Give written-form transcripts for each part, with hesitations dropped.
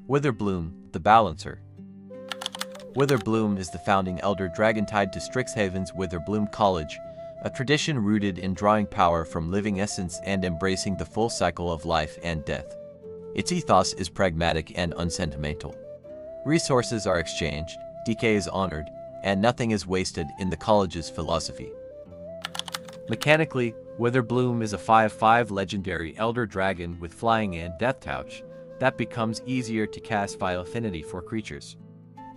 Witherbloom, the Balancer. Witherbloom is the founding elder dragon tied to Strixhaven's Witherbloom College, a tradition rooted in drawing power from living essence and embracing the full cycle of life and death. Its ethos is pragmatic and unsentimental. Resources are exchanged, decay is honored, and nothing is wasted in the college's philosophy. Mechanically, Witherbloom is a 5/5 legendary elder dragon with flying and death touch that becomes easier to cast via affinity for creatures.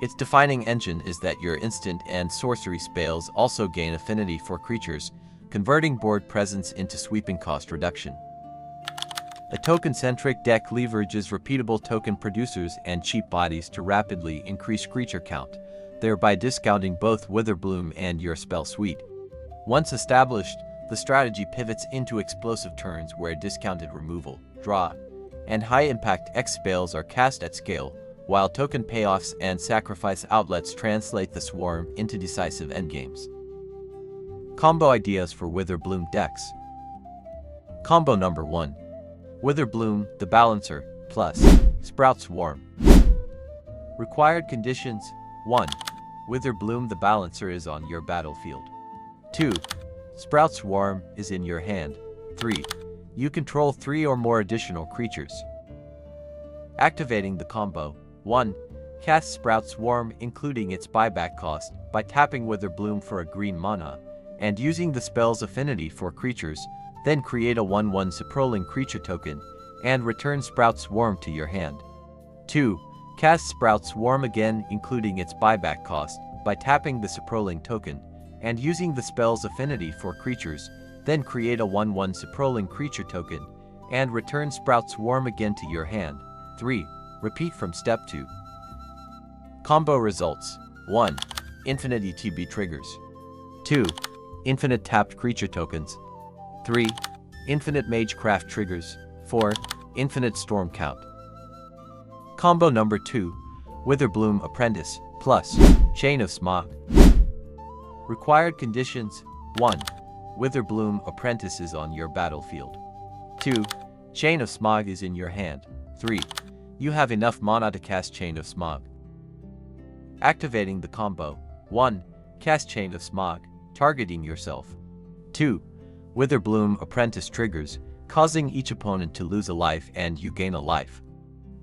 Its defining engine is that your instant and sorcery spells also gain affinity for creatures, converting board presence into sweeping cost reduction. A token-centric deck leverages repeatable token producers and cheap bodies to rapidly increase creature count, thereby discounting both Witherbloom and your spell suite. Once established, the strategy pivots into explosive turns where discounted removal, draw, and high-impact X spells are cast at scale, while token payoffs and sacrifice outlets translate the swarm into decisive endgames. Combo ideas for Witherbloom decks. Combo number 1. Witherbloom, the Balancer, plus Sprout Swarm. Required conditions: 1. Witherbloom the Balancer is on your battlefield. 2. Sprout Swarm is in your hand. 3. You control 3 or more additional creatures. Activating the combo: 1. Cast Sprout Swarm including its buyback cost by tapping Witherbloom for a green mana, and using the spell's affinity for creatures, then create a 1/1 Saproling creature token, and return Sprout Swarm to your hand. 2. Cast Sprout Swarm again including its buyback cost by tapping the Saproling token, and using the spell's affinity for creatures, then create a 1/1 Saproling creature token, and return Sprout Swarm again to your hand. 3. Repeat from step 2. Combo results: 1. Infinite ETB triggers. 2. Infinite tapped creature tokens. 3. Infinite Magecraft triggers. 4. Infinite Storm count. Combo number 2. Witherbloom Apprentice, plus Chain of Smog. Required conditions: 1. Witherbloom Apprentice is on your battlefield. 2. Chain of Smog is in your hand. 3. You have enough mana to cast Chain of Smog. Activating the combo: 1. Cast Chain of Smog, targeting yourself. 2. Witherbloom Apprentice triggers, causing each opponent to lose a life and you gain a life.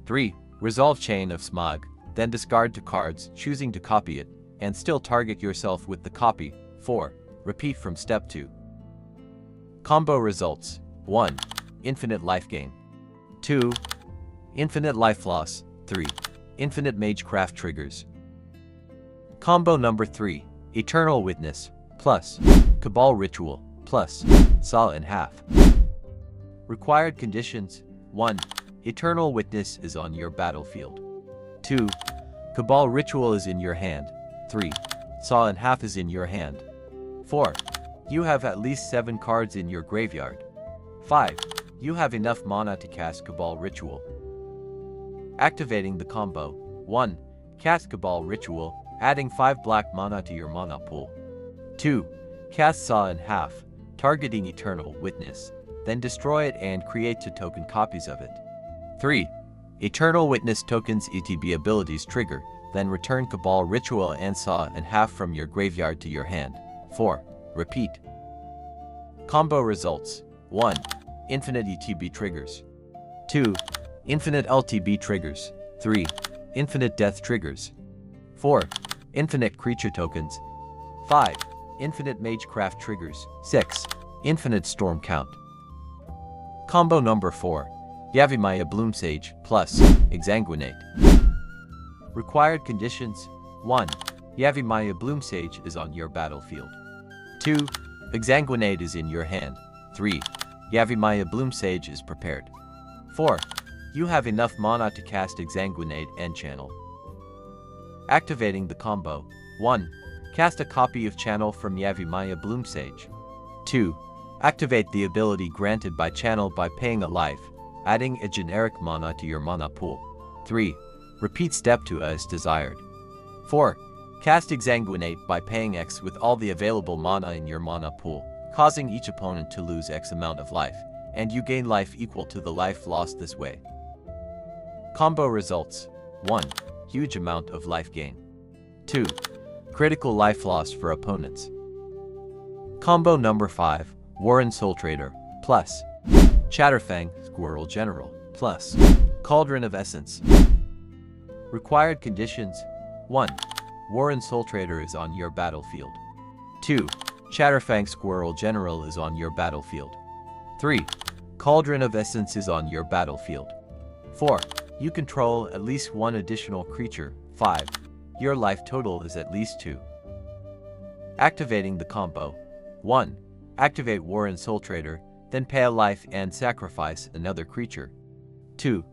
3. Resolve Chain of Smog, then discard 2 cards, choosing to copy it, and still target yourself with the copy. 4. Repeat from step 2. Combo results: 1. Infinite life gain. 2. Infinite life loss. 3. Infinite Magecraft triggers. Combo number 3. Eternal Witness, plus Cabal Ritual, plus Saw in Half. Required conditions: 1. Eternal Witness is on your battlefield. 2. Cabal Ritual is in your hand. 3. Saw in Half is in your hand. 4. You have at least 7 cards in your graveyard. 5. You have enough mana to cast Cabal Ritual. Activating the combo: 1. Cast Cabal Ritual, adding 5 black mana to your mana pool. 2. Cast Saw in Half, targeting Eternal Witness, then destroy it and create 2 token copies of it. 3. Eternal Witness tokens ETB abilities trigger, then return Cabal Ritual and Saw in Half from your graveyard to your hand. 4. Repeat. Combo results: 1. Infinite ETB triggers. 2. Infinite LTB triggers. 3. Infinite Death triggers. 4. Infinite Creature tokens. 5. Infinite Magecraft triggers. 6. Infinite Storm count. Combo number 4. Yavimaya Bloomsage, plus Exsanguinate. Required conditions: 1. Yavimaya Bloomsage is on your battlefield. 2. Exsanguinate is in your hand. 3. Yavimaya Bloomsage is prepared. 4. You have enough mana to cast Exsanguinate and channel. Activating the combo: 1. Cast a copy of Channel from Yavimaya Bloomsage. 2. Activate the ability granted by Channel by paying a life, adding a generic mana to your mana pool. 3. Repeat step 2 as desired. 4. Cast Exsanguinate by paying X with all the available mana in your mana pool, causing each opponent to lose X amount of life, and you gain life equal to the life lost this way. Combo results: 1. Huge amount of life gain. 2. Critical life loss for opponents. Combo number 5. Warren Soultrader, plus Chatterfang, Squirrel General, plus Cauldron of Essence. Required conditions: 1. Warren Soultrader is on your battlefield. 2. Chatterfang Squirrel General is on your battlefield. 3. Cauldron of Essence is on your battlefield. 4. You control at least one additional creature. 5. Your life total is at least 2. Activating the combo: 1. Activate Warren Soultrader, then pay a life and sacrifice another creature. 2.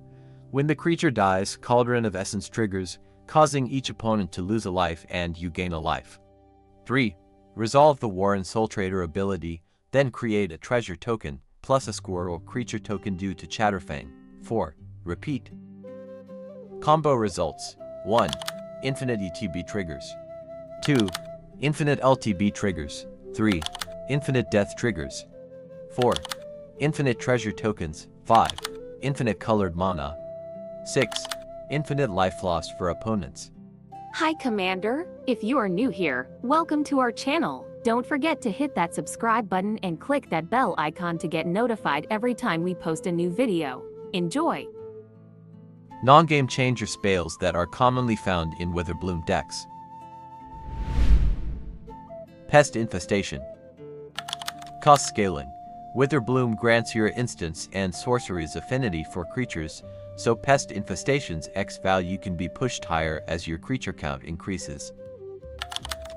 When the creature dies, Cauldron of Essence triggers, causing each opponent to lose a life and you gain a life. 3. Resolve the Warren Soultrader ability, then create a treasure token, plus a squirrel creature token due to Chatterfang. 4. Repeat. Combo results: 1. Infinite ETB triggers. 2. Infinite LTB triggers. 3. Infinite death triggers. 4. Infinite treasure tokens. 5. Infinite colored mana. 6. Infinite life loss for opponents. Hi Commander, if you are new here, welcome to our channel. Don't forget to hit that subscribe button and click that bell icon to get notified every time we post a new video. Enjoy! Non-game changer spells that are commonly found in Witherbloom decks. Pest Infestation. Cost scaling. Witherbloom grants your instants and sorceries affinity for creatures, so Pest Infestation's X value can be pushed higher as your creature count increases.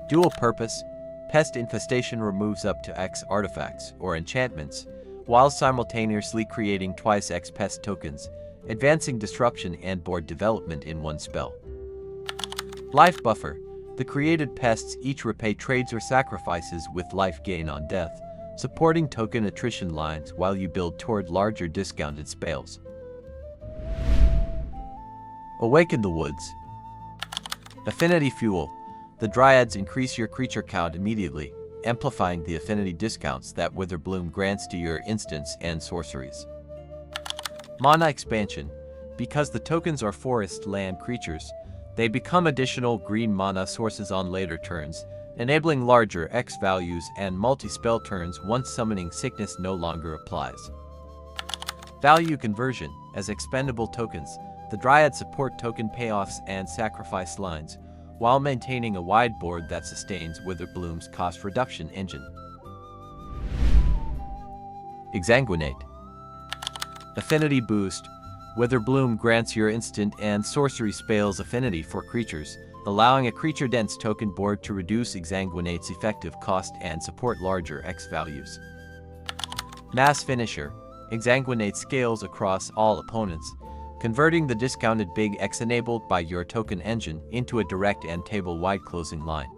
Dual purpose. Pest Infestation removes up to X artifacts or enchantments, while simultaneously creating twice X pest tokens, advancing disruption and board development in one spell. Life Buffer. The created pests each repay trades or sacrifices with life gain on death, supporting token attrition lines while you build toward larger discounted spells. Awaken the Woods. Affinity Fuel. The Dryads increase your creature count immediately, amplifying the affinity discounts that Witherbloom grants to your instants and sorceries. Mana Expansion. Because the tokens are forest land creatures, they become additional green mana sources on later turns, enabling larger X values and multi-spell turns once Summoning Sickness no longer applies. Value Conversion. As expendable tokens, the Dryads support token payoffs and sacrifice lines, while maintaining a wide board that sustains Witherbloom's cost reduction engine. Exsanguinate. Affinity Boost. Witherbloom grants your instant and sorcery spells affinity for creatures, allowing a creature-dense token board to reduce Exsanguinate's effective cost and support larger X values. Mass Finisher. Exsanguinate scales across all opponents, converting the discounted big X enabled by your token engine into a direct and table-wide closing line.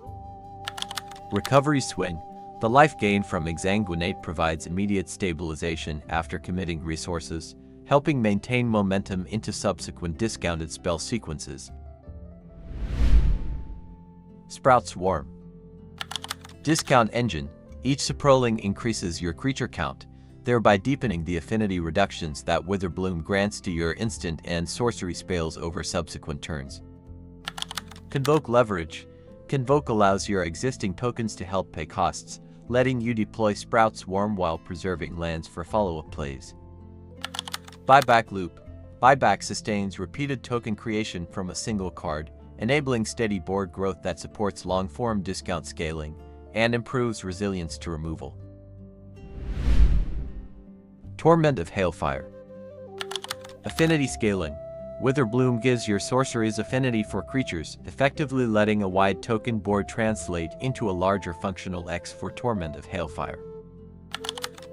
Recovery Swing. The life gain from Exsanguinate provides immediate stabilization after committing resources, helping maintain momentum into subsequent discounted spell sequences. Sprout Swarm. Discount Engine. Each Suproling increases your creature count, thereby deepening the affinity reductions that Witherbloom grants to your instant and sorcery spells over subsequent turns. Convoke Leverage. Convoke allows your existing tokens to help pay costs, letting you deploy Sprout Swarm while preserving lands for follow-up plays. Buyback Loop. Buyback sustains repeated token creation from a single card, enabling steady board growth that supports long-form discount scaling and improves resilience to removal. Torment of Hailfire. Affinity Scaling. Witherbloom gives your sorceries affinity for creatures, effectively letting a wide token board translate into a larger functional X for Torment of Hailfire.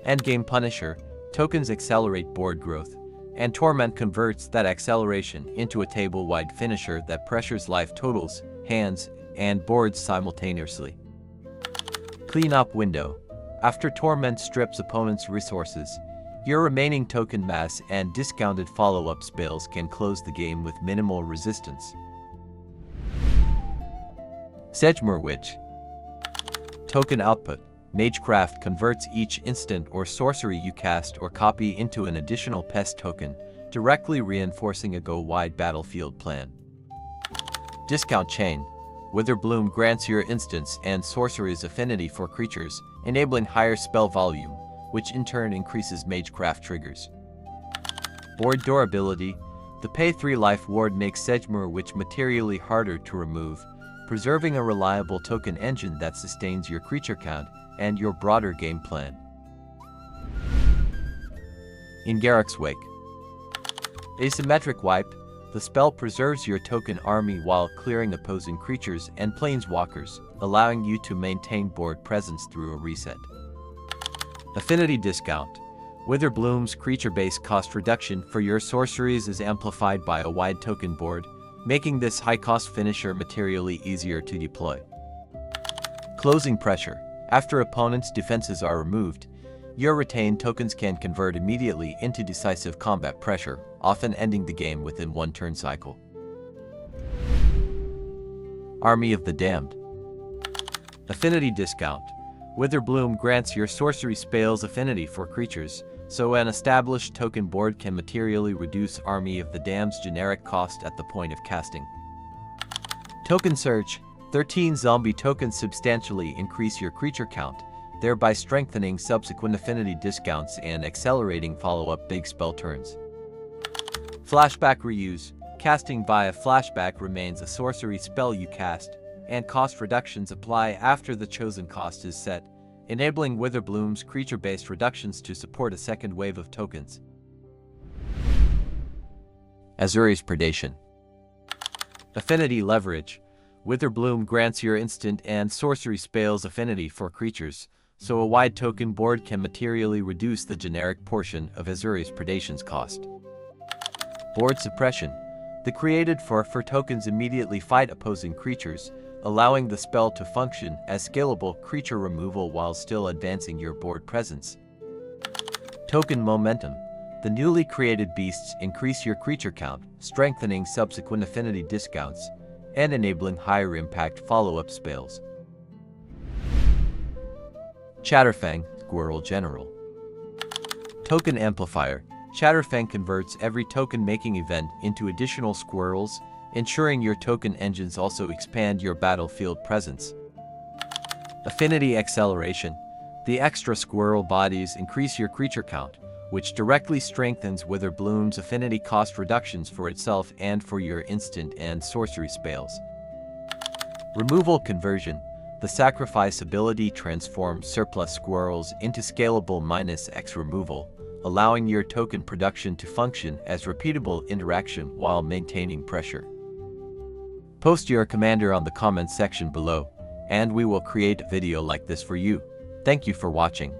Endgame Punisher. Tokens accelerate board growth, and Torment converts that acceleration into a table-wide finisher that pressures life totals, hands, and boards simultaneously. Cleanup Window. After Torment strips opponents' resources, your remaining token mass and discounted follow-up spells can close the game with minimal resistance. Sedgemoor Witch. Token Output. Magecraft converts each instant or sorcery you cast or copy into an additional pest token, directly reinforcing a go-wide battlefield plan. Discount Chain. Witherbloom grants your instants and sorceries affinity for creatures, enabling higher spell volume, which in turn increases Magecraft triggers. Board Durability. The pay 3 life ward makes Sedgemoor which materially harder to remove, preserving a reliable token engine that sustains your creature count and your broader game plan. In Garruk's Wake. Asymmetric Wipe. The spell preserves your token army while clearing opposing creatures and planeswalkers, allowing you to maintain board presence through a reset. Affinity Discount. Witherbloom's creature-based cost reduction for your sorceries is amplified by a wide token board, making this high-cost finisher materially easier to deploy. Closing Pressure. After opponents' defenses are removed, your retained tokens can convert immediately into decisive combat pressure, often ending the game within one turn cycle. Army of the Damned. Affinity Discount. Witherbloom grants your sorcery spells affinity for creatures, so an established token board can materially reduce Army of the Damned's generic cost at the point of casting. Token Search. 13 zombie tokens substantially increase your creature count, thereby strengthening subsequent affinity discounts and accelerating follow-up big spell turns. Flashback Reuse. Casting via flashback remains a sorcery spell you cast, and cost reductions apply after the chosen cost is set, enabling Witherbloom's creature-based reductions to support a second wave of tokens. Ezuri's Predation. Affinity Leverage. Witherbloom grants your instant and sorcery spells affinity for creatures, so a wide token board can materially reduce the generic portion of Ezuri's Predation's cost. Board Suppression. The created for tokens immediately fight opposing creatures, allowing the spell to function as scalable creature removal while still advancing your board presence. Token Momentum. The newly created beasts increase your creature count, strengthening subsequent affinity discounts, and enabling higher impact follow-up spells. Chatterfang, Squirrel General. Token Amplifier. Chatterfang converts every token-making event into additional squirrels, ensuring your token engines also expand your battlefield presence. Affinity Acceleration. The extra squirrel bodies increase your creature count, which directly strengthens Witherbloom's affinity cost reductions for itself and for your instant and sorcery spells. Removal Conversion. The sacrifice ability transforms surplus squirrels into scalable -X removal, allowing your token production to function as repeatable interaction while maintaining pressure. Post your commander on the comments section below, and we will create a video like this for you. Thank you for watching.